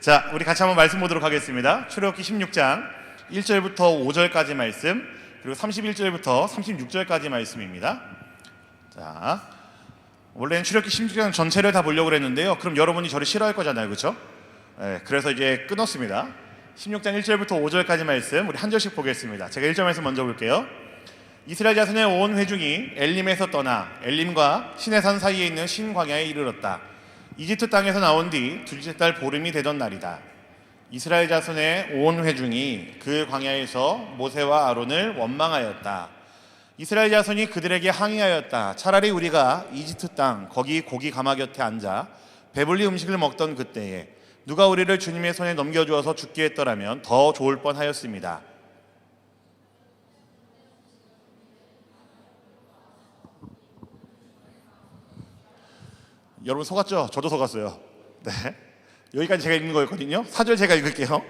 자, 우리 같이 한번 말씀 보도록 하겠습니다. 출애굽기 16장 1절부터 5절까지 말씀, 그리고 31절부터 36절까지 말씀입니다. 자, 원래는 출애굽기 16장 전체를 다 보려고 했는데요. 그럼 여러분이 저를 싫어할 거잖아요, 그렇죠? 네, 그래서 이제 끊었습니다. 16장 1절부터 5절까지 말씀 우리 한 절씩 보겠습니다. 제가 1절 말씀 먼저 볼게요. 이스라엘 자손의 온 회중이 엘림에서 떠나 엘림과 시내산 사이에 있는 신광야에 이르렀다. 이집트 땅에서 나온 뒤 둘째 달 보름이 되던 날이다. 이스라엘 자손의 온 회중이 그 광야에서 모세와 아론을 원망하였다. 이스라엘 자손이 그들에게 항의하였다. 차라리 우리가 이집트 땅 거기 고기 가마 곁에 앉아 배불리 음식을 먹던 그때에 누가 우리를 주님의 손에 넘겨주어서 죽게 했더라면 더 좋을 뻔하였습니다. 여러분 속았죠? 저도 속았어요. 네, 여기까지 제가 읽는 거였거든요. 4절 제가 읽을게요.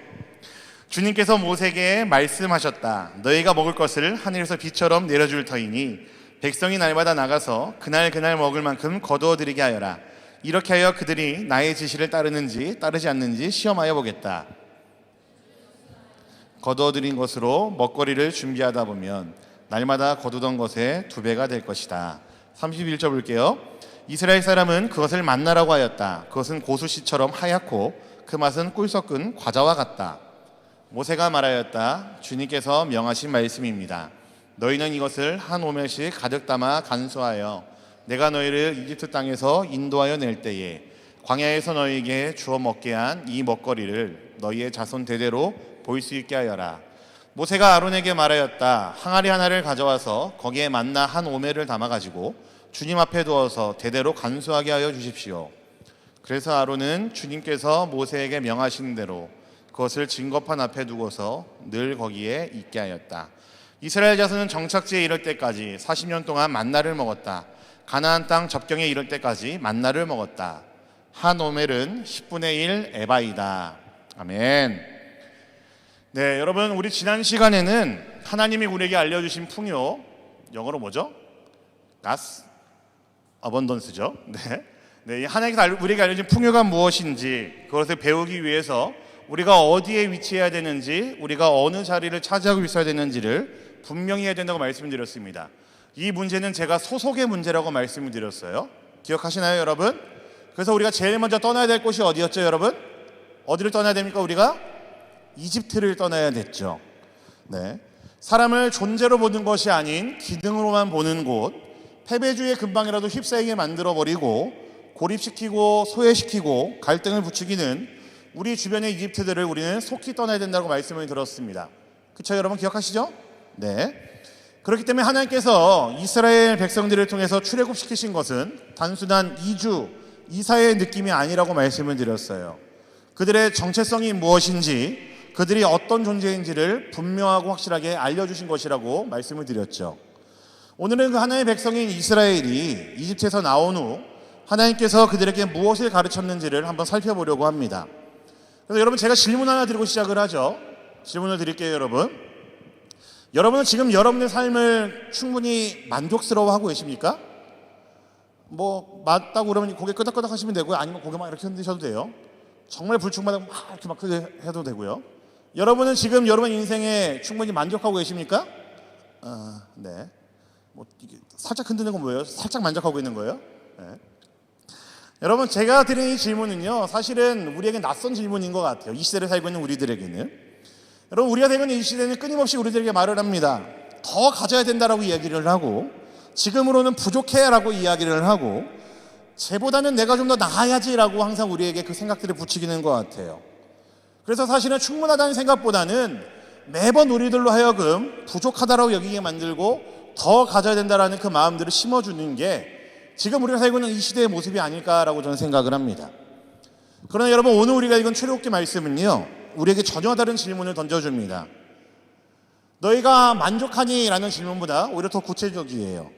주님께서 모세에게 말씀하셨다. 너희가 먹을 것을 하늘에서 비처럼 내려줄 터이니 백성이 날마다 나가서 그날 먹을 만큼 거두어 드리게 하여라. 이렇게 하여 그들이 나의 지시를 따르는지 따르지 않는지 시험하여 보겠다. 거두어 드린 것으로 먹거리를 준비하다 보면 날마다 거두던 것의 2배가 될 것이다. 31절 볼게요. 이스라엘 사람은 그것을 만나라고 하였다. 그것은 고수씨처럼 하얗고 그 맛은 꿀 섞은 과자와 같다. 모세가 말하였다. 주님께서 명하신 말씀입니다. 너희는 이것을 한 오멜씩 가득 담아 간수하여 내가 너희를 이집트 땅에서 인도하여 낼 때에 광야에서 너희에게 주어 먹게 한 이 먹거리를 너희의 자손 대대로 볼 수 있게 하여라. 모세가 아론에게 말하였다. 항아리 하나를 가져와서 거기에 만나 한 오멜을 담아가지고 주님 앞에 두어서 대대로 간수하게 하여 주십시오. 그래서 아론은 주님께서 모세에게 명하신 대로 그것을 증거판 앞에 두고서 늘 거기에 있게 하였다. 이스라엘 자손은 정착지에 이를 때까지 40년 동안 만나를 먹었다. 가나안 땅 접경에 이를 때까지 만나를 먹었다. 한 오멜은 10분의 1 에바이다. 아멘. 네, 여러분, 우리 지난 시간에는 하나님이 우리에게 알려주신 풍요, 영어로 뭐죠? 가스 어번던스죠. 네, 하나님께서 우리에게 알려준 풍요가 무엇인지 그것을 배우기 위해서 우리가 어디에 위치해야 되는지, 우리가 어느 자리를 차지하고 있어야 되는지를 분명히 해야 된다고 말씀을 드렸습니다. 이 문제는 제가 소속의 문제라고 말씀을 드렸어요. 기억하시나요, 여러분? 그래서 우리가 제일 먼저 떠나야 될 곳이 어디였죠, 여러분? 어디를 떠나야 됩니까, 우리가? 이집트를 떠나야 됐죠. 네, 사람을 존재로 보는 것이 아닌 기능으로만 보는 곳, 패배주의 근방이라도 휩싸이게 만들어버리고 고립시키고 소외시키고 갈등을 부추기는 우리 주변의 이집트들을 우리는 속히 떠나야 된다고 말씀을 들었습니다. 그렇죠, 여러분? 기억하시죠? 네. 그렇기 때문에 하나님께서 이스라엘 백성들을 통해서 출애굽시키신 것은 단순한 이사의 느낌이 아니라고 말씀을 드렸어요. 그들의 정체성이 무엇인지, 그들이 어떤 존재인지를 분명하고 확실하게 알려주신 것이라고 말씀을 드렸죠. 오늘은 그 하나님의 백성인 이스라엘이 이집트에서 나온 후 하나님께서 그들에게 무엇을 가르쳤는지를 한번 살펴보려고 합니다. 그래서 여러분, 제가 질문 하나 드리고 시작을 하죠. 질문을 드릴게요, 여러분. 여러분은 지금 여러분의 삶을 충분히 만족스러워하고 계십니까? 뭐 맞다고 그러면 고개 끄덕끄덕 하시면 되고요. 아니면 고개만 이렇게 흔드셔도 돼요. 정말 불충만하면 막 이렇게 막 크게 해도 되고요. 여러분은 지금 여러분 인생에 충분히 만족하고 계십니까? 네. 뭐 이게 살짝 흔드는 건 뭐예요? 살짝 만족하고 있는 거예요? 네. 여러분, 제가 드린 이 질문은요, 사실은 우리에게 낯선 질문인 것 같아요. 이 시대를 살고 있는 우리들에게는. 여러분, 우리가 되는 이 시대는 끊임없이 우리들에게 말을 합니다. 더 가져야 된다라고 이야기를 하고, 지금으로는 부족해라고 이야기를 하고, 쟤보다는 내가 좀 더 나아야지라고 항상 우리에게 그 생각들을 부추기는 것 같아요. 그래서 사실은 충분하다는 생각보다는 매번 우리들로 하여금 부족하다라고 여기게 만들고 더 가져야 된다라는 그 마음들을 심어주는 게 지금 우리가 살고 있는 이 시대의 모습이 아닐까라고 저는 생각을 합니다. 그러나 여러분, 오늘 우리가 읽은 출애굽기 말씀은요, 우리에게 전혀 다른 질문을 던져줍니다. 너희가 만족하니? 라는 질문보다 오히려 더 구체적이에요.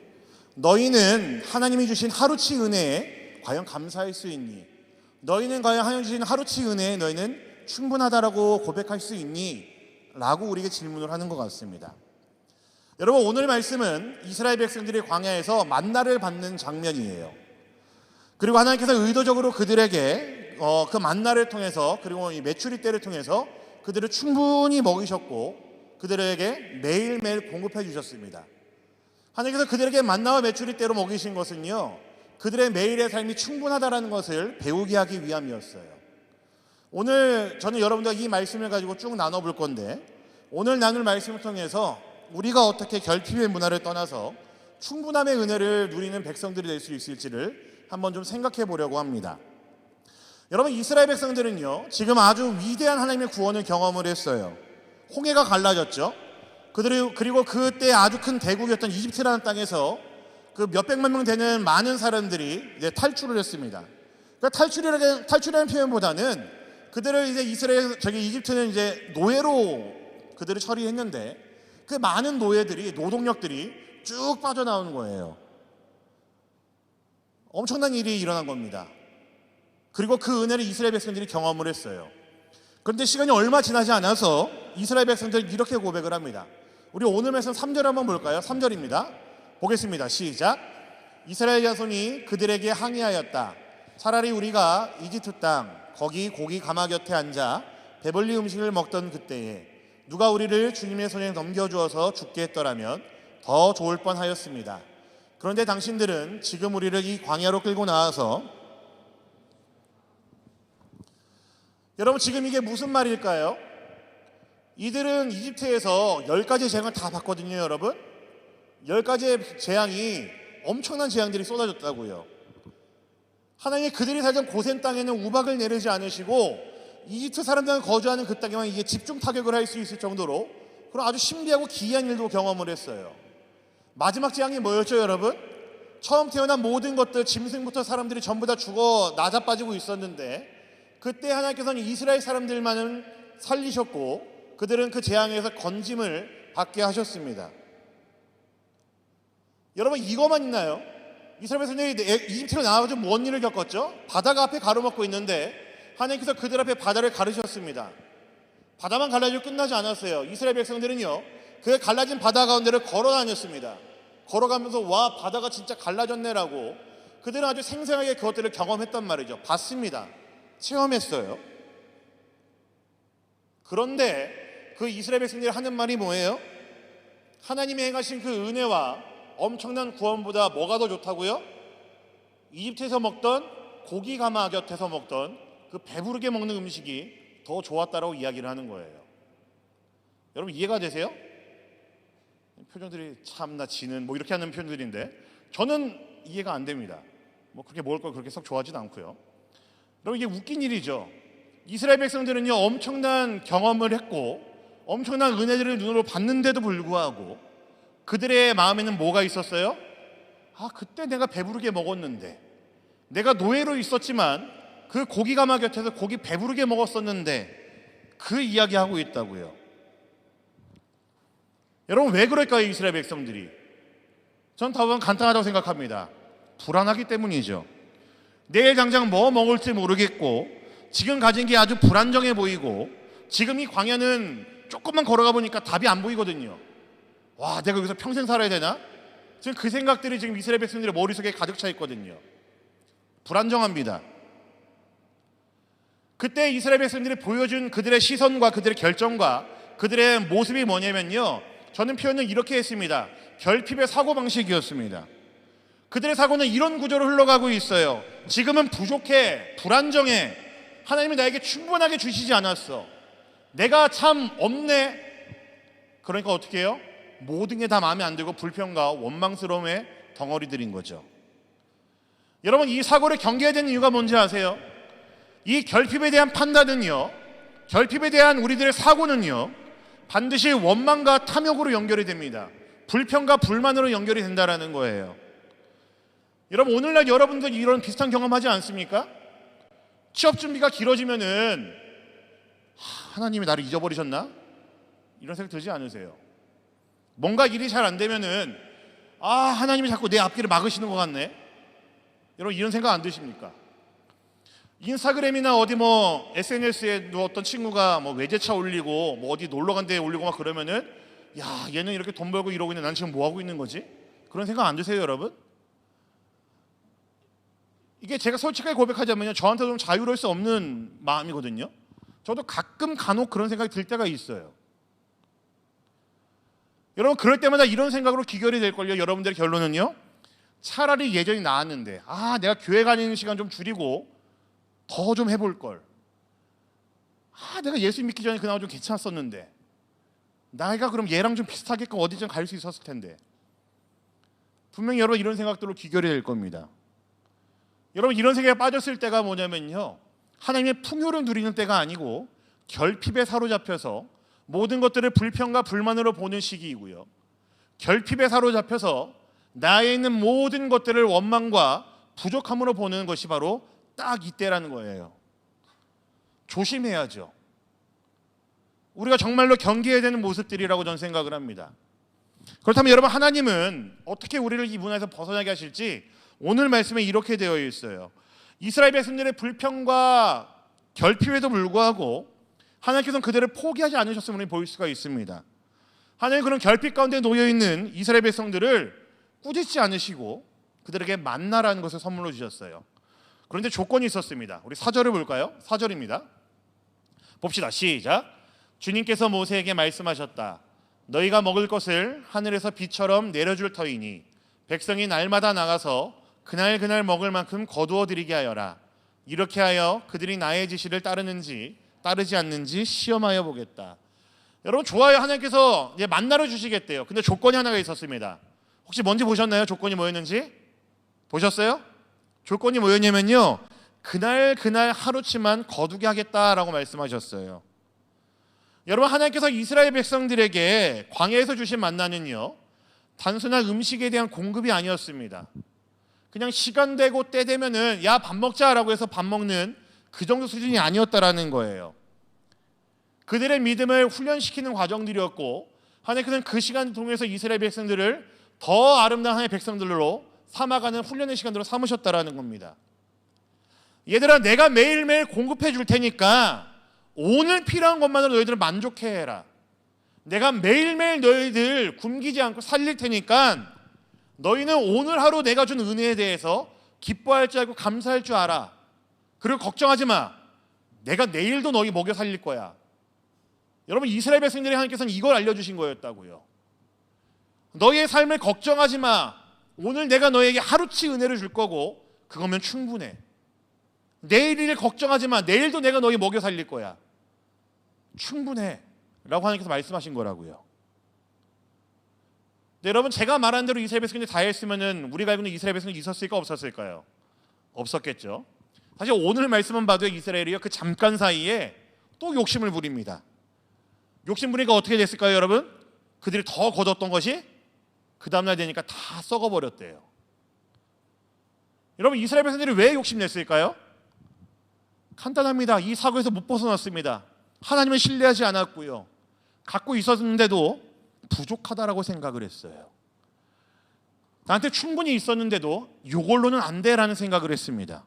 너희는 하나님이 주신 하루치 은혜에 과연 감사할 수 있니? 너희는 과연 하나님이 주신 하루치 은혜에 너희는 충분하다라고 고백할 수 있니? 라고 우리에게 질문을 하는 것 같습니다. 여러분, 오늘 말씀은 이스라엘 백성들이 광야에서 만나를 받는 장면이에요. 그리고 하나님께서 의도적으로 그들에게 그 만나를 통해서 그리고 이 메추리 때를 통해서 그들을 충분히 먹이셨고 그들에게 매일매일 공급해 주셨습니다. 하나님께서 그들에게 만나와 메추리 때로 먹이신 것은요, 그들의 매일의 삶이 충분하다는 것을 배우게 하기 위함이었어요. 오늘 저는 여러분들과 이 말씀을 가지고 쭉 나눠볼 건데, 오늘 나눌 말씀을 통해서 우리가 어떻게 결핍의 문화를 떠나서 충분함의 은혜를 누리는 백성들이 될 수 있을지를 한번 좀 생각해 보려고 합니다. 여러분, 이스라엘 백성들은요, 지금 아주 위대한 하나님의 구원을 경험을 했어요. 홍해가 갈라졌죠. 그리고 그때 아주 큰 대국이었던 이집트라는 땅에서 그 몇백만 명 되는 많은 사람들이 이제 탈출을 했습니다. 그러니까 탈출이라는 표현보다는 그들을 이제 이집트는 이제 노예로 그들을 처리했는데, 그 많은 노동력들이 쭉 빠져나오는 거예요. 엄청난 일이 일어난 겁니다. 그리고 그 은혜를 이스라엘 백성들이 경험을 했어요. 그런데 시간이 얼마 지나지 않아서 이스라엘 백성들이 이렇게 고백을 합니다. 우리 오늘 말씀 3절 한번 볼까요? 3절입니다. 보겠습니다. 시작. 이스라엘 자손이 그들에게 항의하였다. 차라리 우리가 이집트 땅 거기 고기 가마 곁에 앉아 배불리 음식을 먹던 그때에 누가 우리를 주님의 손에 넘겨주어서 죽게 했더라면 더 좋을 뻔하였습니다. 그런데 당신들은 지금 우리를 이 광야로 끌고 나와서, 여러분 지금 이게 무슨 말일까요? 이들은 이집트에서 10가지 재앙을 다 받거든요. 여러분 10가지의 재앙이, 엄청난 재앙들이 쏟아졌다고요. 하나님이 그들이 살던 고센 땅에는 우박을 내리지 않으시고 이집트 사람들이 거주하는 그 땅에만 이게 집중 타격을 할 수 있을 정도로 그런 아주 신비하고 기이한 일도 경험을 했어요. 마지막 재앙이 뭐였죠, 여러분? 처음 태어난 모든 것들, 짐승부터 사람들이 전부 다 죽어 나자빠지고 있었는데, 그때 하나님께서는 이스라엘 사람들만은 살리셨고 그들은 그 재앙에서 건짐을 받게 하셨습니다. 여러분 이것만 있나요? 이스라엘 백성들이 이집트로 나와서 뭔 일을 겪었죠? 바다가 앞에 가로막고 있는데 하나님께서 그들 앞에 바다를 가르셨습니다. 바다만 갈라지고 끝나지 않았어요. 이스라엘 백성들은요, 그 갈라진 바다 가운데를 걸어 다녔습니다. 걸어가면서 와, 바다가 진짜 갈라졌네라고 그들은 아주 생생하게 그것들을 경험했단 말이죠. 봤습니다. 체험했어요. 그런데 그 이스라엘 백성들이 하는 말이 뭐예요? 하나님이 행하신 그 은혜와 엄청난 구원보다 뭐가 더 좋다고요? 이집트에서 먹던 고기 가마 곁에서 먹던 그 배부르게 먹는 음식이 더 좋았다라고 이야기를 하는 거예요. 여러분 이해가 되세요? 표정들이 참나 지는 뭐 이렇게 하는 표현들인데 저는 이해가 안 됩니다. 뭐 그렇게 먹을 걸 그렇게 썩 좋아하지도 않고요. 여러분 이게 웃긴 일이죠. 이스라엘 백성들은요, 엄청난 경험을 했고 엄청난 은혜들을 눈으로 봤는데도 불구하고 그들의 마음에는 뭐가 있었어요? 아, 그때 내가 배부르게 먹었는데, 내가 노예로 있었지만 그 고기 가마 곁에서 고기 배부르게 먹었었는데, 그 이야기하고 있다고요. 여러분 왜 그럴까요? 이스라엘 백성들이, 전 답은 간단하다고 생각합니다. 불안하기 때문이죠. 내일 당장 뭐 먹을지 모르겠고 지금 가진 게 아주 불안정해 보이고, 지금 이 광야는 조금만 걸어가 보니까 답이 안 보이거든요. 와, 내가 여기서 평생 살아야 되나? 지금 그 생각들이 지금 이스라엘 백성들의 머릿속에 가득 차 있거든요. 불안정합니다. 그때 이스라엘 백성들이 보여준 그들의 시선과 그들의 결정과 그들의 모습이 뭐냐면요, 저는 표현을 이렇게 했습니다. 결핍의 사고방식이었습니다. 그들의 사고는 이런 구조로 흘러가고 있어요. 지금은 부족해, 불안정해, 하나님이 나에게 충분하게 주시지 않았어, 내가 참 없네. 그러니까 어떻게 해요? 모든 게 다 마음에 안 들고 불평과 원망스러움의 덩어리들인 거죠. 여러분 이 사고를 경계해야 되는 이유가 뭔지 아세요? 이 결핍에 대한 판단은요, 결핍에 대한 우리들의 사고는요, 반드시 원망과 탐욕으로 연결이 됩니다. 불평과 불만으로 연결이 된다는 거예요. 여러분 오늘날 여러분들 이런 비슷한 경험하지 않습니까? 취업 준비가 길어지면은 하나님이 나를 잊어버리셨나? 이런 생각 들지 않으세요? 뭔가 일이 잘 안 되면은 하나님이 자꾸 내 앞길을 막으시는 것 같네. 여러분 이런 생각 안 드십니까? 인스타그램이나 어디 뭐 SNS에 어떤 친구가 뭐 외제차 올리고 뭐 어디 놀러 간 데 올리고 막 그러면은 야, 얘는 이렇게 돈 벌고 이러고 있는데 난 지금 뭐 하고 있는 거지? 그런 생각 안 드세요, 여러분? 이게 제가 솔직하게 고백하자면요, 저한테 좀 자유로울 수 없는 마음이거든요. 저도 가끔 간혹 그런 생각이 들 때가 있어요. 여러분, 그럴 때마다 이런 생각으로 귀결이 될걸요. 여러분들의 결론은요, 차라리 예전이 나았는데, 내가 교회 가는 시간 좀 줄이고 더 좀 해볼 걸. 내가 예수 믿기 전에 그나마 좀 괜찮았었는데, 나이가 그럼 얘랑 좀 비슷하게끔 어디쯤 갈 수 있었을 텐데. 분명히 여러분 이런 생각들로 귀결이 될 겁니다. 여러분, 이런 생각에 빠졌을 때가 뭐냐면요, 하나님의 풍요를 누리는 때가 아니고 결핍에 사로잡혀서 모든 것들을 불평과 불만으로 보는 시기이고요, 결핍에 사로잡혀서 나에 있는 모든 것들을 원망과 부족함으로 보는 것이 바로 딱 이때라는 거예요. 조심해야죠. 우리가 정말로 경계해야 되는 모습들이라고 저는 생각을 합니다. 그렇다면 여러분, 하나님은 어떻게 우리를 이 문화에서 벗어나게 하실지 오늘 말씀에 이렇게 되어 있어요. 이스라엘 백성들의 불평과 결핍에도 불구하고 하나님께서는 그들을 포기하지 않으셨음을 볼 수가 있습니다. 하나님은 그런 결핍 가운데 놓여있는 이스라엘 백성들을 꾸짖지 않으시고 그들에게 만나라는 것을 선물로 주셨어요. 그런데 조건이 있었습니다. 우리 4절을 볼까요? 4절입니다. 봅시다. 시작. 주님께서 모세에게 말씀하셨다. 너희가 먹을 것을 하늘에서 비처럼 내려줄 터이니 백성이 날마다 나가서 그날 먹을 만큼 거두어 드리게 하여라. 이렇게 하여 그들이 나의 지시를 따르는지 따르지 않는지 시험하여 보겠다. 여러분, 좋아요. 하나님께서 이제 만나러 주시겠대요. 근데 조건이 하나가 있었습니다. 혹시 뭔지 보셨나요? 조건이 뭐였는지 보셨어요? 조건이 뭐였냐면요, 그날 하루치만 거두게 하겠다라고 말씀하셨어요. 여러분, 하나님께서 이스라엘 백성들에게 광야에서 주신 만나는요, 단순한 음식에 대한 공급이 아니었습니다. 그냥 시간 되고 때 되면은 야, 밥 먹자라고 해서 밥 먹는 그 정도 수준이 아니었다라는 거예요. 그들의 믿음을 훈련시키는 과정들이었고, 하나님께서는 그 시간을 통해서 이스라엘 백성들을 더 아름다운 하나님의 백성들로 삼아가는 훈련의 시간으로 삼으셨다라는 겁니다. 얘들아, 내가 매일매일 공급해 줄 테니까 오늘 필요한 것만으로 너희들은 만족해라. 내가 매일매일 너희들 굶기지 않고 살릴 테니까 너희는 오늘 하루 내가 준 은혜에 대해서 기뻐할 줄 알고 감사할 줄 알아. 그리고 걱정하지 마. 내가 내일도 너희 먹여 살릴 거야. 여러분, 이스라엘 백성들이 하나님께서는 이걸 알려주신 거였다고요. 너희의 삶을 걱정하지 마. 오늘 내가 너에게 하루치 은혜를 줄 거고 그거면 충분해. 내일 일 걱정하지 마. 내일도 내가 너희 먹여 살릴 거야. 충분해 라고 하나님께서 말씀하신 거라고요. 네, 여러분, 제가 말한 대로 이스라엘 백성들이 다 했으면 우리가 알고 있는 이스라엘 백성이 있었을까 없었을까요? 없었겠죠. 사실 오늘 말씀만 봐도 이스라엘이요, 그 잠깐 사이에 또 욕심을 부립니다. 욕심 부리니까 어떻게 됐을까요, 여러분? 그들이 더 거뒀던 것이 그 다음날 되니까 다 썩어버렸대요. 여러분, 이스라엘 백성들이 왜 욕심냈을까요? 간단합니다. 이 사고에서 못 벗어났습니다. 하나님을 신뢰하지 않았고요, 갖고 있었는데도 부족하다라고 생각을 했어요. 나한테 충분히 있었는데도 이걸로는 안 돼라는 생각을 했습니다.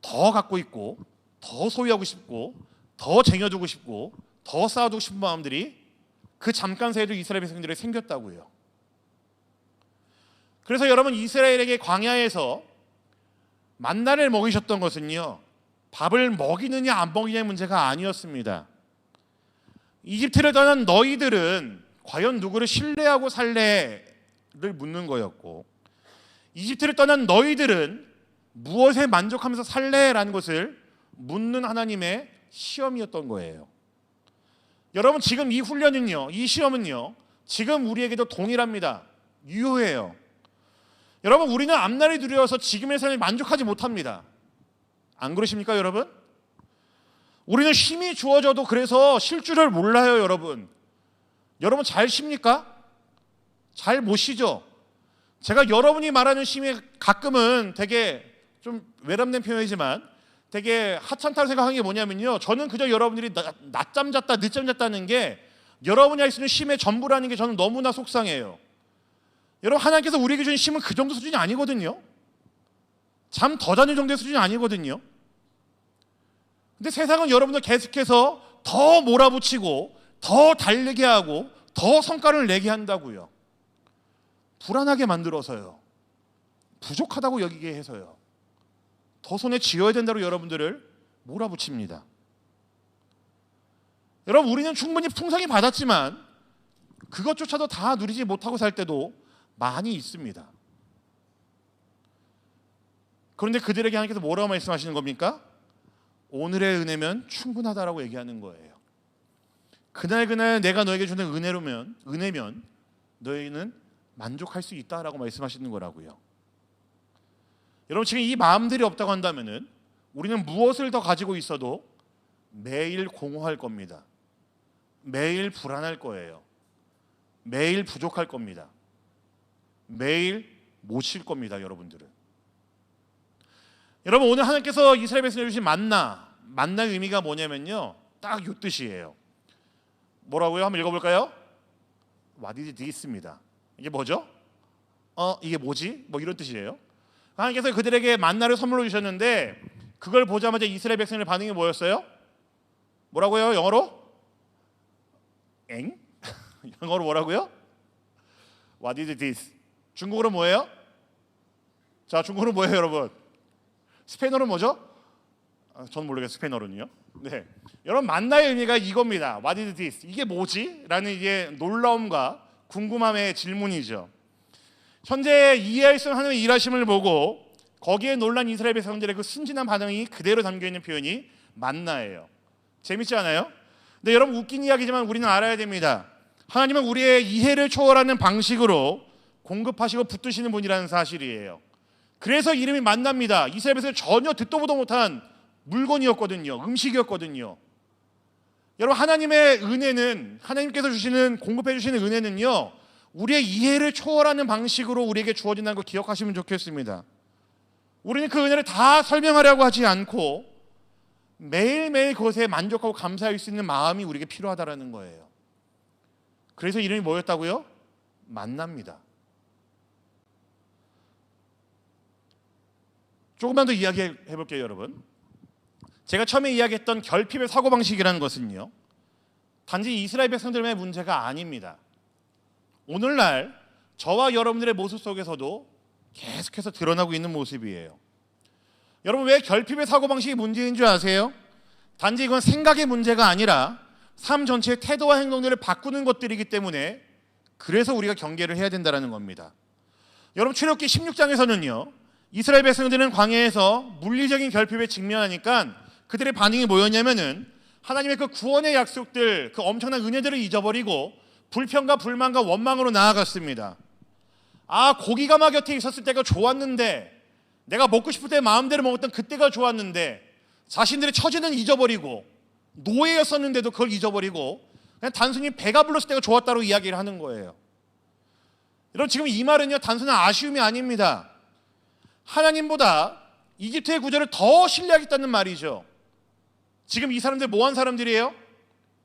더 갖고 있고 더 소유하고 싶고 더 쟁여두고 싶고 더 쌓아두고 싶은 마음들이 그 잠깐 사이에도 이스라엘 백성들에게 생겼다고요. 그래서 여러분, 이스라엘에게 광야에서 만나를 먹이셨던 것은요, 밥을 먹이느냐 안 먹이느냐의 문제가 아니었습니다. 이집트를 떠난 너희들은 과연 누구를 신뢰하고 살래를 묻는 거였고, 이집트를 떠난 너희들은 무엇에 만족하면서 살래라는 것을 묻는 하나님의 시험이었던 거예요. 여러분, 지금 이 훈련은요, 이 시험은요, 지금 우리에게도 동일합니다. 유효해요. 여러분, 우리는 앞날이 두려워서 지금의 삶에 만족하지 못합니다. 안 그러십니까, 여러분? 우리는 힘이 주어져도 그래서 쉴 줄을 몰라요, 여러분. 여러분, 잘 쉽니까? 잘 못 쉬죠? 제가 여러분이 말하는 쉼이 가끔은 되게 좀 외람된 표현이지만 되게 하찮다고 생각하는 게 뭐냐면요, 저는 그저 여러분들이 낮잠 잤다 늦잠 잤다는 게 여러분이 할 수 있는 쉼의 전부라는 게 저는 너무나 속상해요. 여러분, 하나님께서 우리에게 주신 쉼은 그 정도 수준이 아니거든요. 잠 더 자는 정도의 수준이 아니거든요. 근데 세상은 여러분들 계속해서 더 몰아붙이고 더 달리게 하고 더 성과를 내게 한다고요. 불안하게 만들어서요. 부족하다고 여기게 해서요. 더 손에 쥐어야 된다고 여러분들을 몰아붙입니다. 여러분, 우리는 충분히 풍성히 받았지만 그것조차도 다 누리지 못하고 살 때도 많이 있습니다. 그런데 그들에게 하나님께서 뭐라고 말씀하시는 겁니까? 오늘의 은혜면 충분하다라고 얘기하는 거예요. 그날 내가 너에게 주는 은혜면 너희는 만족할 수 있다라고 말씀하시는 거라고요. 여러분, 지금 이 마음들이 없다고 한다면은 우리는 무엇을 더 가지고 있어도 매일 공허할 겁니다. 매일 불안할 거예요. 매일 부족할 겁니다. 매일 못 쉴 겁니다, 여러분들은. 여러분, 오늘 하나님께서 이스라엘 백성에게 주신 만나의 의미가 뭐냐면요, 딱 이 뜻이에요. 뭐라고요? 한번 읽어볼까요? What is this입니다. 이게 뭐죠? 이게 뭐지? 뭐 이런 뜻이에요. 하나님께서 그들에게 만나를 선물로 주셨는데 그걸 보자마자 이스라엘 백성의 반응이 뭐였어요? 뭐라고요? 영어로? 엥? 영어로 뭐라고요? What is this? 중국어로 뭐예요? 자, 중국어로 뭐예요, 여러분? 스페인어로 뭐죠? 저는 모르겠어요, 스페인어로는요. 네, 여러분, 만나의 의미가 이겁니다. What is this? 이게 뭐지? 라는 이게 놀라움과 궁금함의 질문이죠. 현재 이해할 수 없는 하나님의 일하심을 보고 거기에 놀란 이스라엘 백성들의 그 순진한 반응이 그대로 담겨있는 표현이 만나예요. 재밌지 않아요? 근데 여러분, 웃긴 이야기지만 우리는 알아야 됩니다. 하나님은 우리의 이해를 초월하는 방식으로 공급하시고 붙드시는 분이라는 사실이에요. 그래서 이름이 만납니다. 이스라엘 백성이 전혀 듣도 보도 못한 물건이었거든요. 음식이었거든요. 여러분, 하나님의 은혜는, 하나님께서 주시는, 공급해 주시는 은혜는요, 우리의 이해를 초월하는 방식으로 우리에게 주어진다는 거 기억하시면 좋겠습니다. 우리는 그 은혜를 다 설명하려고 하지 않고 매일매일 그것에 만족하고 감사할 수 있는 마음이 우리에게 필요하다라는 거예요. 그래서 이름이 뭐였다고요? 만납니다. 조금만 더 이야기해 볼게요, 여러분. 제가 처음에 이야기했던 결핍의 사고방식이라는 것은요, 단지 이스라엘 백성들의 문제가 아닙니다. 오늘날 저와 여러분들의 모습 속에서도 계속해서 드러나고 있는 모습이에요. 여러분, 왜 결핍의 사고방식이 문제인 줄 아세요? 단지 이건 생각의 문제가 아니라 삶 전체의 태도와 행동들을 바꾸는 것들이기 때문에 그래서 우리가 경계를 해야 된다는 겁니다. 여러분, 출애굽기 16장에서는요, 이스라엘 백성들은 광야에서 물리적인 결핍에 직면하니까 그들의 반응이 뭐였냐면은 하나님의 그 구원의 약속들, 그 엄청난 은혜들을 잊어버리고 불평과 불만과 원망으로 나아갔습니다. 고기가 막 곁에 있었을 때가 좋았는데, 내가 먹고 싶을 때 마음대로 먹었던 그때가 좋았는데, 자신들의 처지는 잊어버리고 노예였었는데도 그걸 잊어버리고 그냥 단순히 배가 불렀을 때가 좋았다고 이야기를 하는 거예요. 여러분, 지금 이 말은요, 단순한 아쉬움이 아닙니다. 하나님보다 이집트의 구절을 더 신뢰하겠다는 말이죠. 지금 이 사람들 뭐한 사람들이에요?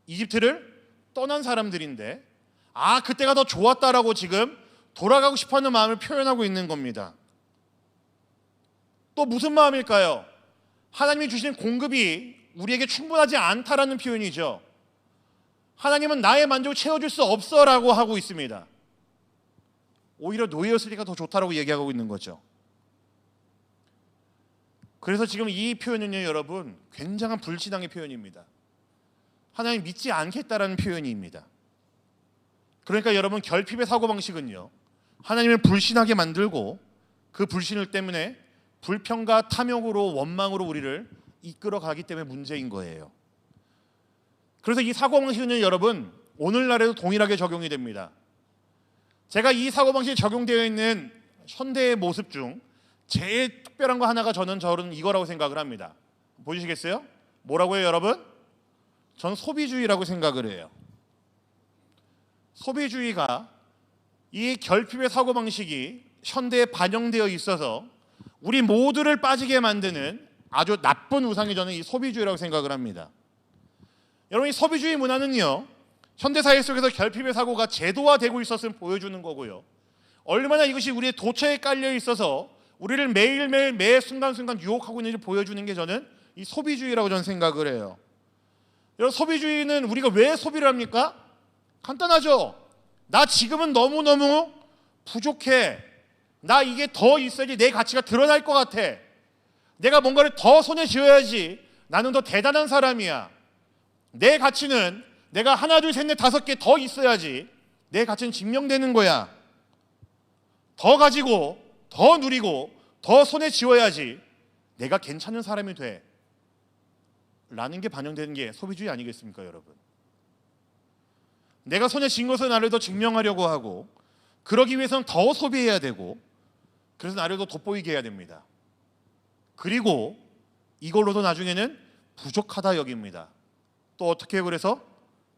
이집트를 떠난 사람들인데 그때가 더 좋았다라고 지금 돌아가고 싶어하는 마음을 표현하고 있는 겁니다. 또 무슨 마음일까요? 하나님이 주신 공급이 우리에게 충분하지 않다라는 표현이죠. 하나님은 나의 만족을 채워줄 수 없어라고 하고 있습니다. 오히려 노예였을 때가 더 좋다라고 얘기하고 있는 거죠. 그래서 지금 이 표현은요, 여러분, 굉장한 불신앙의 표현입니다. 하나님 믿지 않겠다라는 표현입니다. 그러니까 여러분, 결핍의 사고방식은요, 하나님을 불신하게 만들고 그 불신을 때문에 불평과 탐욕으로 원망으로 우리를 이끌어가기 때문에 문제인 거예요. 그래서 이 사고방식은 여러분, 오늘날에도 동일하게 적용이 됩니다. 제가 이 사고방식이 적용되어 있는 현대의 모습 중 제일 특별한 거 하나가 저는 이거라고 생각을 합니다. 보시겠어요? 뭐라고 해요, 여러분? 전 소비주의라고 생각을 해요. 소비주의가, 이 결핍의 사고방식이 현대에 반영되어 있어서 우리 모두를 빠지게 만드는 아주 나쁜 우상이 저는 이 소비주의라고 생각을 합니다. 여러분, 이 소비주의 문화는요, 현대사회 속에서 결핍의 사고가 제도화되고 있었음을 보여주는 거고요, 얼마나 이것이 우리의 도처에 깔려 있어서 우리를 매일매일 매 순간순간 유혹하고 있는지 보여주는 게 저는 이 소비주의라고 저는 생각을 해요. 여러분, 소비주의는 우리가 왜 소비를 합니까? 간단하죠. 나 지금은 너무너무 부족해. 나 이게 더 있어야지 내 가치가 드러날 것 같아. 내가 뭔가를 더 손에 쥐어야지 나는 더 대단한 사람이야. 내 가치는 내가 하나, 둘, 셋, 넷, 다섯 개 더 있어야지 내 가치는 증명되는 거야. 더 가지고, 더 누리고, 더 손에 쥐어야지 내가 괜찮은 사람이 돼. 라는 게 반영되는 게 소비주의 아니겠습니까, 여러분? 내가 손에 쥔 것을 나를 더 증명하려고 하고, 그러기 위해서는 더 소비해야 되고, 그래서 나를 더 돋보이게 해야 됩니다. 그리고 이걸로도 나중에는 부족하다 여깁니다. 또 어떻게 그래서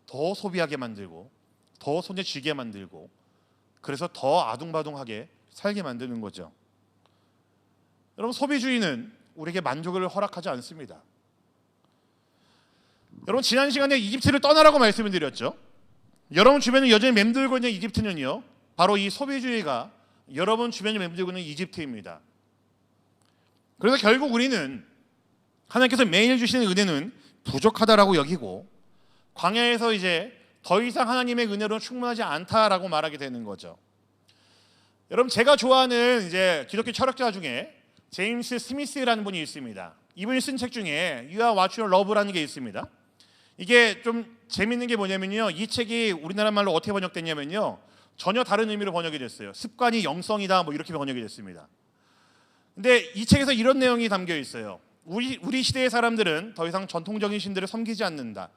더 소비하게 만들고, 더 손에 쥐게 만들고, 그래서 더 아둥바둥하게 살게 만드는 거죠. 여러분, 소비주의는 우리에게 만족을 허락하지 않습니다. 여러분, 지난 시간에 이집트를 떠나라고 말씀을 드렸죠. 여러분 주변에 여전히 맴돌고 있는 이집트는요, 바로 이 소비주의가 여러분 주변에 맴돌고 있는 이집트입니다. 그래서 결국 우리는 하나님께서 매일 주시는 은혜는 부족하다라고 여기고, 광야에서 이제 더 이상 하나님의 은혜로는 충분하지 않다라고 말하게 되는 거죠. 여러분, 제가 좋아하는 이제 기독교 철학자 중에 제임스 스미스라는 분이 있습니다. 이분이 쓴 책 중에 You Are What You Love라는 게 있습니다. 이게 좀 재밌는 게 뭐냐면요, 이 책이 우리나라 말로 어떻게 번역됐냐면요, 전혀 다른 의미로 번역이 됐어요. 습관이 영성이다, 뭐 이렇게 번역이 됐습니다. 근데 이 책에서 이런 내용이 담겨 있어요. 우리 시대의 사람들은 더 이상 전통적인 신들을 섬기지 않는다.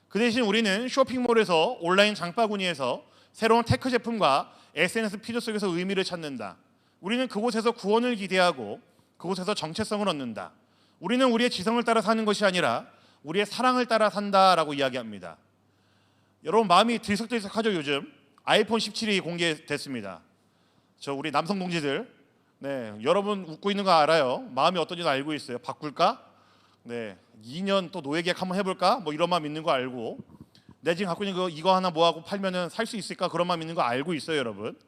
그 대신 우리는 쇼핑몰에서, 온라인 장바구니에서 새로운 테크 제품과 SNS 피드 속에서 의미를 찾는다. 우리는 그곳에서 구원을 기대하고 그곳에서 정체성을 얻는다. 우리는 우리의 지성을 따라 사는 것이 아니라 우리의 사랑을 따라 산다라고 이야기합니다. 여러분, 마음이 들썩들썩하죠. 요즘 아이폰 17이 공개됐습니다. 저 우리 남성 동지들, 네, 여러분 웃고 있는 거 알아요. 마음이 어떤지는 알고 있어요. 바꿀까? 네, 2년 또 노예 계약 한번 해볼까? 뭐 이런 마음 있는 거 알고, 내 지금 갖고 있는 거 이거 하나 뭐하고 팔면은 살 수 있을까? 그런 마음 있는 거 알고 있어요, 여러분.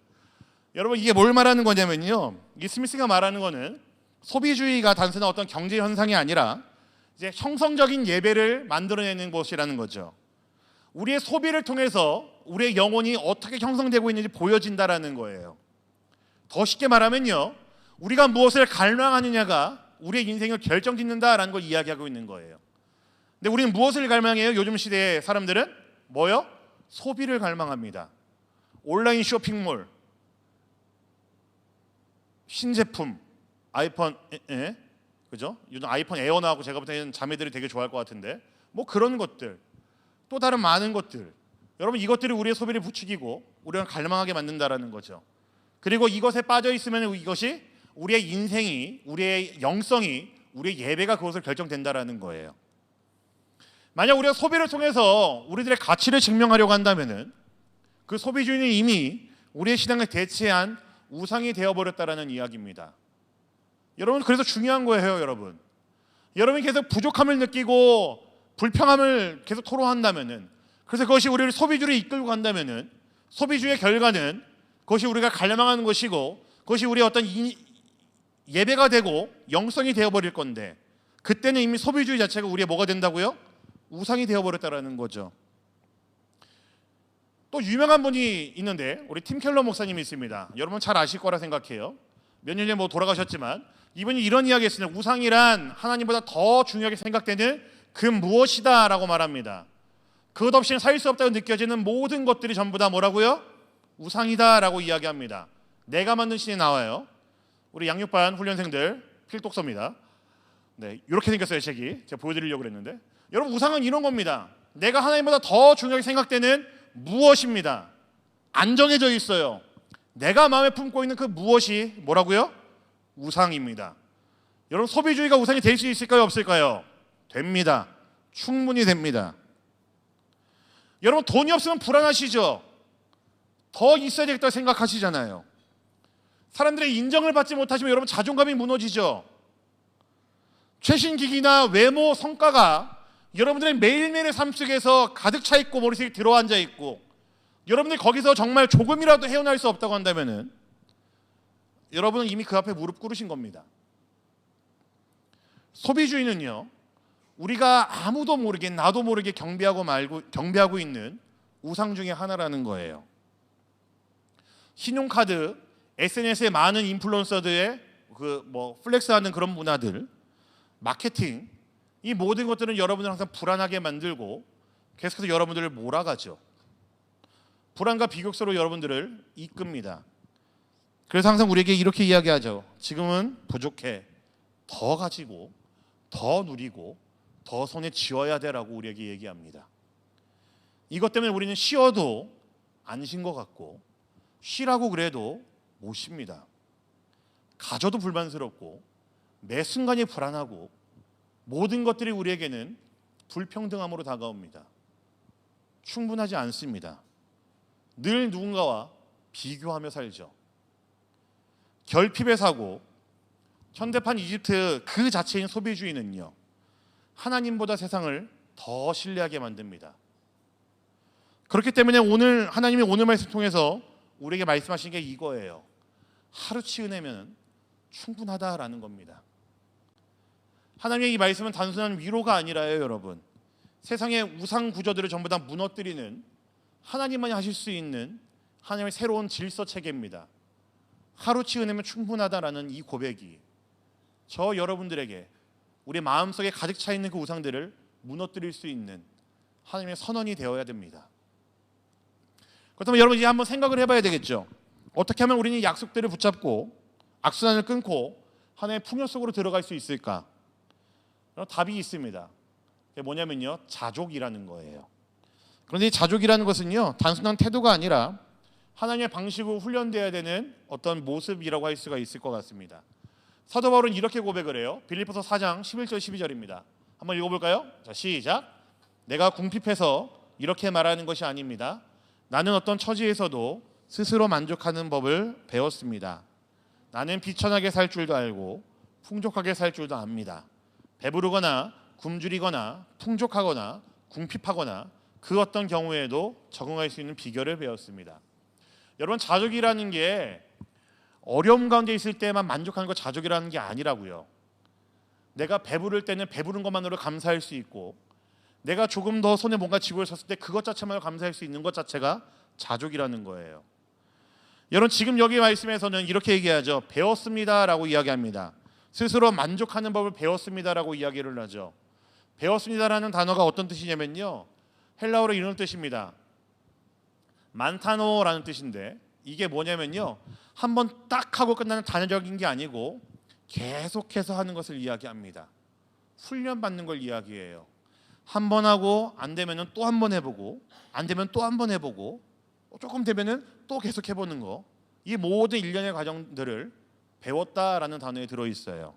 여러분, 이게 뭘 말하는 거냐면요, 이 스미스가 말하는 거는 소비주의가 단순한 어떤 경제 현상이 아니라 이제 형성적인 예배를 만들어내는 것이라는 거죠. 우리의 소비를 통해서 우리의 영혼이 어떻게 형성되고 있는지 보여진다라는 거예요. 더 쉽게 말하면요, 우리가 무엇을 갈망하느냐가 우리의 인생을 결정짓는다라는 걸 이야기하고 있는 거예요. 근데 우리는 무엇을 갈망해요? 요즘 시대의 사람들은 뭐요? 소비를 갈망합니다. 온라인 쇼핑몰, 신제품, 아이폰, 그죠? 요즘 아이폰 에어 나오고 제가 볼 때는 자매들이 되게 좋아할 것 같은데, 뭐 그런 것들, 또 다른 많은 것들, 여러분 이것들이 우리의 소비를 부추기고 우리가 갈망하게 만든다라는 거죠. 그리고 이것에 빠져 있으면 이것이 우리의 인생이, 우리의 영성이, 우리의 예배가 그것을 결정된다라는 거예요. 만약 우리가 소비를 통해서 우리들의 가치를 증명하려고 한다면은 그 소비주의는 이미 우리의 신앙을 대체한 우상이 되어버렸다라는 이야기입니다. 여러분, 그래서 중요한 거예요, 여러분. 여러분이 계속 부족함을 느끼고 불평함을 계속 토로한다면은, 그래서 그것이 우리를 소비주의로 이끌고 간다면은, 소비주의의 결과는 그것이 우리가 갈망하는 것이고 그것이 우리의 어떤 예배가 되고 영성이 되어버릴 건데, 그때는 이미 소비주의 자체가 우리의 뭐가 된다고요? 우상이 되어버렸다라는 거죠. 또 유명한 분이 있는데, 우리 팀 켈러 목사님이 있습니다. 여러분 잘 아실 거라 생각해요. 몇 년 전에 뭐 돌아가셨지만 이분이 이런 이야기 했습니다. 우상이란 하나님보다 더 중요하게 생각되는 그 무엇이다 라고 말합니다. 그것 없이는 살 수 없다고 느껴지는 모든 것들이 전부 다 뭐라고요? 우상이다 라고 이야기합니다. 내가 만든 신이 나와요. 우리 양육반 훈련생들 필독서입니다. 네, 이렇게 생겼어요, 책이. 제가 보여드리려고 그랬는데, 여러분 우상은 이런 겁니다. 내가 하나님보다 더 중요하게 생각되는 무엇입니다. 안 정해져 있어요. 내가 마음에 품고 있는 그 무엇이 뭐라고요? 우상입니다. 여러분, 소비주의가 우상이 될 수 있을까요, 없을까요? 됩니다. 충분히 됩니다. 여러분, 돈이 없으면 불안하시죠? 더 있어야 되겠다고 생각하시잖아요. 사람들의 인정을 받지 못하시면 여러분 자존감이 무너지죠. 최신 기기나 외모, 성과가 여러분들의 매일매일의 삶 속에서 가득 차 있고 머릿속에 들어앉아 있고, 여러분들이 거기서 정말 조금이라도 헤어날 수 없다고 한다면은 여러분은 이미 그 앞에 무릎 꿇으신 겁니다. 소비주의는요, 우리가 아무도 모르게, 나도 모르게 경배하고 있는 우상 중에 하나라는 거예요. 신용카드, SNS에 많은 인플루언서들의 플렉스하는 그런 문화들, 마케팅, 이 모든 것들은 여러분을 항상 불안하게 만들고 계속해서 여러분들을 몰아가죠. 불안과 비극으로 여러분들을 이끕니다. 그래서 항상 우리에게 이렇게 이야기하죠. 지금은 부족해. 더 가지고, 더 누리고, 더 손에 쥐어야 돼라고 우리에게 얘기합니다. 이것 때문에 우리는 쉬어도 안 쉰 것 같고, 쉬라고 그래도 못 쉽니다. 가져도 불만스럽고, 매 순간이 불안하고, 모든 것들이 우리에게는 불평등함으로 다가옵니다. 충분하지 않습니다. 늘 누군가와 비교하며 살죠. 결핍에 사고, 현대판 이집트 그 자체인 소비주의는요, 하나님보다 세상을 더 신뢰하게 만듭니다. 그렇기 때문에 오늘 하나님이 오늘 말씀 통해서 우리에게 말씀하신 게 이거예요. 하루치 은혜면 충분하다라는 겁니다. 하나님의 이 말씀은 단순한 위로가 아니라요, 여러분. 세상의 우상 구조들을 전부 다 무너뜨리는 하나님만이 하실 수 있는 하나님의 새로운 질서 체계입니다. 하루치 은혜면 충분하다라는 이 고백이 저 여러분들에게 우리 마음속에 가득 차 있는 그 우상들을 무너뜨릴 수 있는 하나님의 선언이 되어야 됩니다. 그렇다면 여러분 이제 한번 생각을 해봐야 되겠죠. 어떻게 하면 우리는 약속들을 붙잡고 악순환을 끊고 하나님의 풍요 속으로 들어갈 수 있을까? 답이 있습니다. 그게 뭐냐면요, 자족이라는 거예요. 그런데 이 자족이라는 것은요, 단순한 태도가 아니라 하나님의 방식으로 훈련되어야 되는 어떤 모습이라고 할 수가 있을 것 같습니다. 사도 바울은 이렇게 고백을 해요. 빌립보서 4장 11절 12절입니다. 한번 읽어볼까요? 자, 시작. 내가 궁핍해서 이렇게 말하는 것이 아닙니다. 나는 어떤 처지에서도 스스로 만족하는 법을 배웠습니다. 나는 비천하게 살 줄도 알고 풍족하게 살 줄도 압니다. 배부르거나 굶주리거나 풍족하거나 궁핍하거나 그 어떤 경우에도 적응할 수 있는 비결을 배웠습니다. 여러분, 자족이라는 게 어려움 가운데 있을 때만 만족하는 거 자족이라는 게 아니라고요. 내가 배부를 때는 배부른 것만으로 감사할 수 있고, 내가 조금 더 손에 뭔가 쥐고 있었을 때 그것 자체만으로 감사할 수 있는 것 자체가 자족이라는 거예요. 여러분, 지금 여기 말씀에서는 이렇게 얘기하죠. 배웠습니다라고 이야기합니다. 스스로 만족하는 법을 배웠습니다라고 이야기를 하죠. 배웠습니다라는 단어가 어떤 뜻이냐면요, 헬라어로 이런 뜻입니다. 만타노라는 뜻인데, 이게 뭐냐면요, 한번 딱 하고 끝나는 단회적인 게 아니고 계속해서 하는 것을 이야기합니다. 훈련받는 걸 이야기해요. 한 번 하고 안 되면은 또 한 번 해보고, 안 되면 또 한 번 해보고, 조금 되면은 또 계속 해보는 거. 이 모든 일련의 과정들을 배웠다라는 단어에 들어있어요.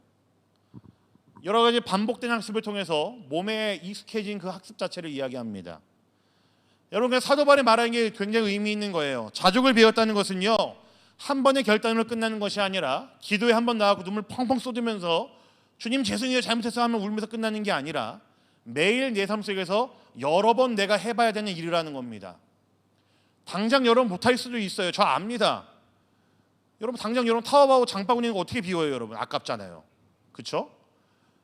여러 가지 반복된 학습을 통해서 몸에 익숙해진 그 학습 자체를 이야기합니다. 여러분, 사도 바울이 말하는 게 굉장히 의미 있는 거예요. 자족을 배웠다는 것은요, 한 번의 결단으로 끝나는 것이 아니라 기도에 한 번 나가고 눈물 펑펑 쏟으면서 주님 죄송해요 잘못해서 하면 울면서 끝나는 게 아니라 매일 내 삶 속에서 여러 번 내가 해봐야 되는 일이라는 겁니다. 당장 여러분 못할 수도 있어요. 저 압니다. 여러분 당장 여러분 타워하고 장바구니 있는 거 어떻게 비워요? 여러분 아깝잖아요. 그렇죠?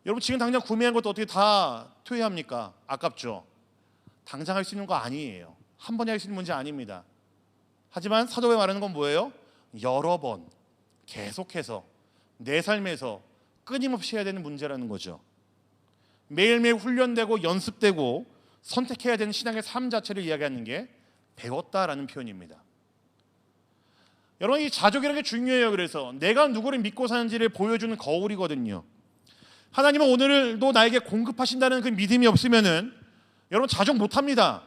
여러분 지금 당장 구매한 것도 어떻게 다 토해합니까? 아깝죠. 당장 할 수 있는 거 아니에요. 한 번에 할 수 있는 문제 아닙니다. 하지만 사도가 말하는 건 뭐예요? 여러 번 계속해서 내 삶에서 끊임없이 해야 되는 문제라는 거죠. 매일매일 훈련되고 연습되고 선택해야 되는 신앙의 삶 자체를 이야기하는 게 배웠다라는 표현입니다. 여러분, 이 자족이라는 게 중요해요. 그래서 내가 누구를 믿고 사는지를 보여주는 거울이거든요. 하나님은 오늘도 나에게 공급하신다는 그 믿음이 없으면은 여러분 자족 못합니다.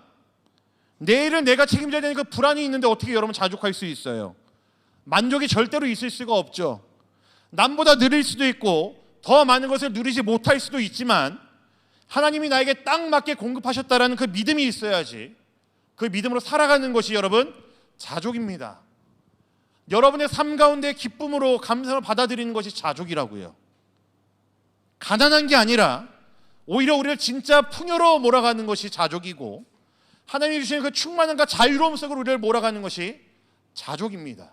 내일은 내가 책임져야 되는 그 불안이 있는데 어떻게 여러분 자족할 수 있어요? 만족이 절대로 있을 수가 없죠. 남보다 느릴 수도 있고 더 많은 것을 누리지 못할 수도 있지만 하나님이 나에게 딱 맞게 공급하셨다라는 그 믿음이 있어야지 그 믿음으로 살아가는 것이 여러분 자족입니다. 여러분의 삶 가운데 기쁨으로 감사를 받아들이는 것이 자족이라고요. 가난한 게 아니라 오히려 우리를 진짜 풍요로 몰아가는 것이 자족이고 하나님이 주시는 그 충만함과 자유로움 속으로 우리를 몰아가는 것이 자족입니다.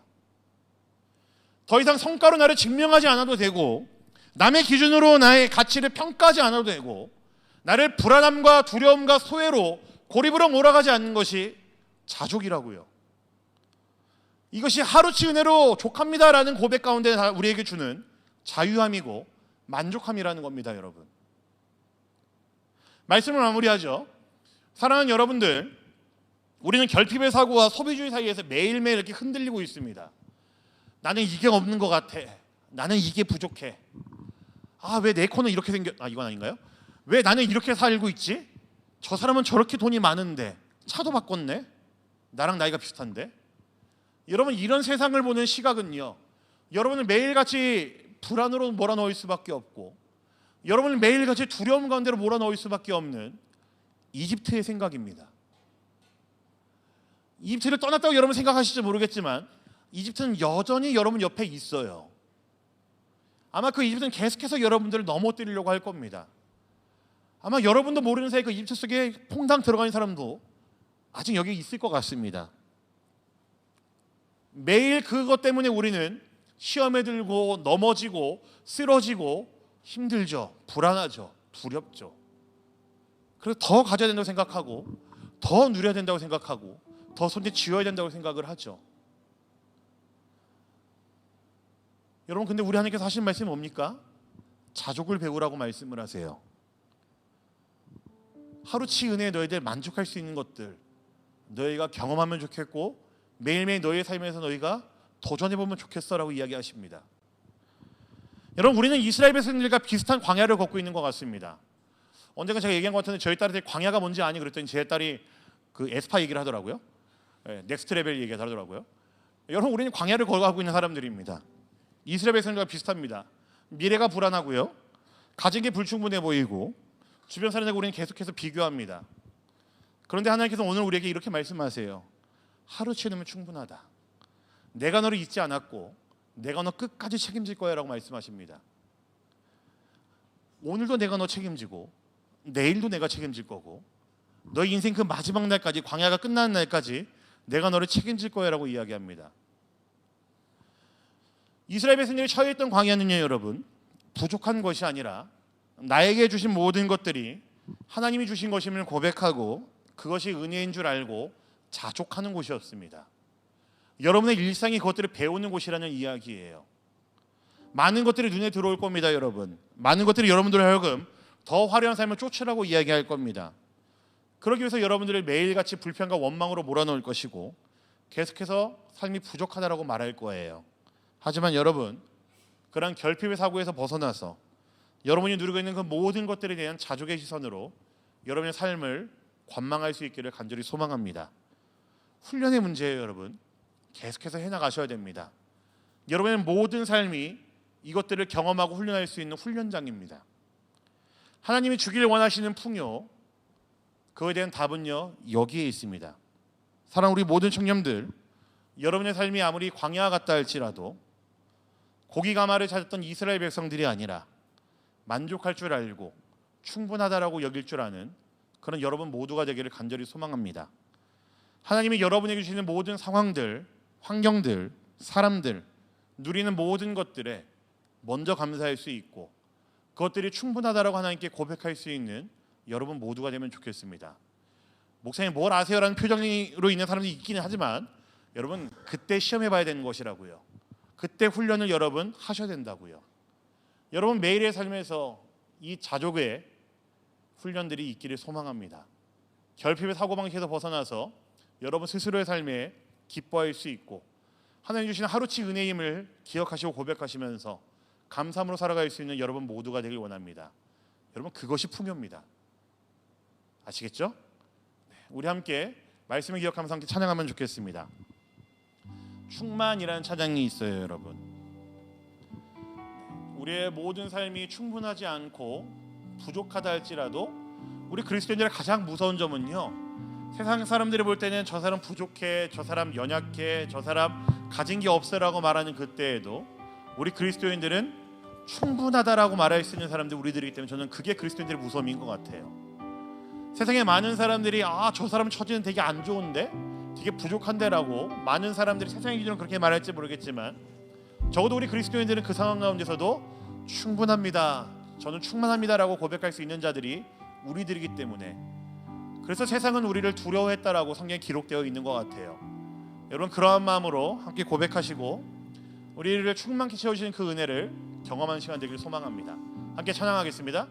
더 이상 성과로 나를 증명하지 않아도 되고 남의 기준으로 나의 가치를 평가하지 않아도 되고 나를 불안함과 두려움과 소외로 고립으로 몰아가지 않는 것이 자족이라고요. 이것이 하루치 은혜로 족합니다라는 고백 가운데 우리에게 주는 자유함이고 만족함이라는 겁니다, 여러분. 말씀을 마무리하죠. 사랑하는 여러분들, 우리는 결핍의 사고와 소비주의 사이에서 매일매일 이렇게 흔들리고 있습니다. 나는 이게 없는 것 같아. 나는 이게 부족해. 왜 내 코는 이렇게 이건 아닌가요? 왜 나는 이렇게 살고 있지? 저 사람은 저렇게 돈이 많은데 차도 바꿨네. 나랑 나이가 비슷한데. 여러분, 이런 세상을 보는 시각은요, 여러분을 매일같이 불안으로 몰아넣을 수밖에 없고, 여러분을 매일같이 두려움 가운데로 몰아넣을 수밖에 없는 이집트의 생각입니다. 이집트를 떠났다고 여러분 생각하실지 모르겠지만 이집트는 여전히 여러분 옆에 있어요. 아마 그 이집트는 계속해서 여러분들을 넘어뜨리려고 할 겁니다. 아마 여러분도 모르는 사이에 그 이집트 속에 퐁당 들어가는 사람도 아직 여기 있을 것 같습니다. 매일 그것 때문에 우리는 시험에 들고 넘어지고 쓰러지고 힘들죠. 불안하죠. 두렵죠. 그래서 더 가져야 된다고 생각하고, 더 누려야 된다고 생각하고, 더 손에 쥐어야 된다고 생각을 하죠. 여러분, 근데 우리 하나님께서 하신 말씀이 뭡니까? 자족을 배우라고 말씀을 하세요. 하루치 은혜에 너희들 만족할 수 있는 것들 너희가 경험하면 좋겠고, 매일매일 너희의 삶에서 너희가 도전해보면 좋겠어라고 이야기하십니다. 여러분, 우리는 이스라엘 백성들과 비슷한 광야를 걷고 있는 것 같습니다. 언젠가 제가 얘기한 것 같은데 저희 딸한테 광야가 뭔지 아니 그랬더니 제 딸이 그 에스파 얘기를 하더라고요. 넥스트 레벨 얘기를 하더라고요. 여러분, 우리는 광야를 걸어가고 있는 사람들입니다. 이스라엘 백성들과 비슷합니다. 미래가 불안하고요, 가진 게 불충분해 보이고, 주변 사람들과 우리는 계속해서 비교합니다. 그런데 하나님께서 오늘 우리에게 이렇게 말씀하세요. 하루치 은혜면 충분하다. 내가 너를 잊지 않았고 내가 너 끝까지 책임질 거야 라고 말씀하십니다. 오늘도 내가 너 책임지고 내일도 내가 책임질 거고, 너의 인생 그 마지막 날까지, 광야가 끝나는 날까지 내가 너를 책임질 거야 라고 이야기합니다. 이스라엘 백성들이 처해있던 광야는요, 여러분, 부족한 것이 아니라 나에게 주신 모든 것들이 하나님이 주신 것임을 고백하고 그것이 은혜인 줄 알고 자족하는 곳이었습니다. 여러분의 일상이 그것들을 배우는 곳이라는 이야기예요. 많은 것들이 눈에 들어올 겁니다, 여러분. 많은 것들이 여러분들을 하여금 더 화려한 삶을 쫓으라고 이야기할 겁니다. 그러기 위해서 여러분들을 매일같이 불평과 원망으로 몰아넣을 것이고, 계속해서 삶이 부족하다라고 말할 거예요. 하지만 여러분, 그런 결핍의 사고에서 벗어나서 여러분이 누리고 있는 그 모든 것들에 대한 자족의 시선으로 여러분의 삶을 관망할 수 있기를 간절히 소망합니다. 훈련의 문제예요, 여러분. 계속해서 해나가셔야 됩니다. 여러분의 모든 삶이 이것들을 경험하고 훈련할 수 있는 훈련장입니다. 하나님이 주길 원하시는 풍요, 그거에 대한 답은요, 여기에 있습니다. 사랑 우리 모든 청년들, 여러분의 삶이 아무리 광야 같다 할지라도 고기 가마를 찾았던 이스라엘 백성들이 아니라 만족할 줄 알고 충분하다라고 여길 줄 아는 그런 여러분 모두가 되기를 간절히 소망합니다. 하나님이 여러분에게 주시는 모든 상황들, 환경들, 사람들, 누리는 모든 것들에 먼저 감사할 수 있고, 그것들이 충분하다라고 하나님께 고백할 수 있는 여러분 모두가 되면 좋겠습니다. 목사님 뭘 아세요라는 표정으로 있는 사람들이 있기는 하지만 여러분, 그때 시험해 봐야 되는 것이라고요. 그때 훈련을 여러분 하셔야 된다고요. 여러분 매일의 삶에서 이 자족의 훈련들이 있기를 소망합니다. 결핍의 사고방식에서 벗어나서 여러분 스스로의 삶에 기뻐할 수 있고, 하나님 주시는 하루치 은혜임을 기억하시고 고백하시면서 감사함으로 살아갈 수 있는 여러분 모두가 되길 원합니다. 여러분, 그것이 풍요입니다. 아시겠죠? 우리 함께 말씀을 기억하면서 함께 찬양하면 좋겠습니다. 충만이라는 찬양이 있어요, 여러분. 우리의 모든 삶이 충분하지 않고 부족하다 할지라도 우리 그리스도인들의 가장 무서운 점은요, 세상 사람들이 볼 때는 저 사람 부족해, 저 사람 연약해, 저 사람 가진 게 없어라고 말하는 그때에도 우리 그리스도인들은 충분하다라고 말할 수 있는 사람들 우리들이기 때문에 저는 그게 그리스도인들의 무서움인 것 같아요. 세상에 많은 사람들이 저 사람 처지는 되게 안 좋은데, 되게 부족한데라고 많은 사람들이 세상의 기준으로 그렇게 말할지 모르겠지만, 적어도 우리 그리스도인들은 그 상황 가운데서도 충분합니다, 저는 충만합니다라고 고백할 수 있는 자들이 우리들이기 때문에, 그래서 세상은 우리를 두려워했다라고 성경에 기록되어 있는 것 같아요. 여러분 그러한 마음으로 함께 고백하시고 우리를 충만히 채우시는 그 은혜를 경험하는 시간 되길 소망합니다. 함께 찬양하겠습니다.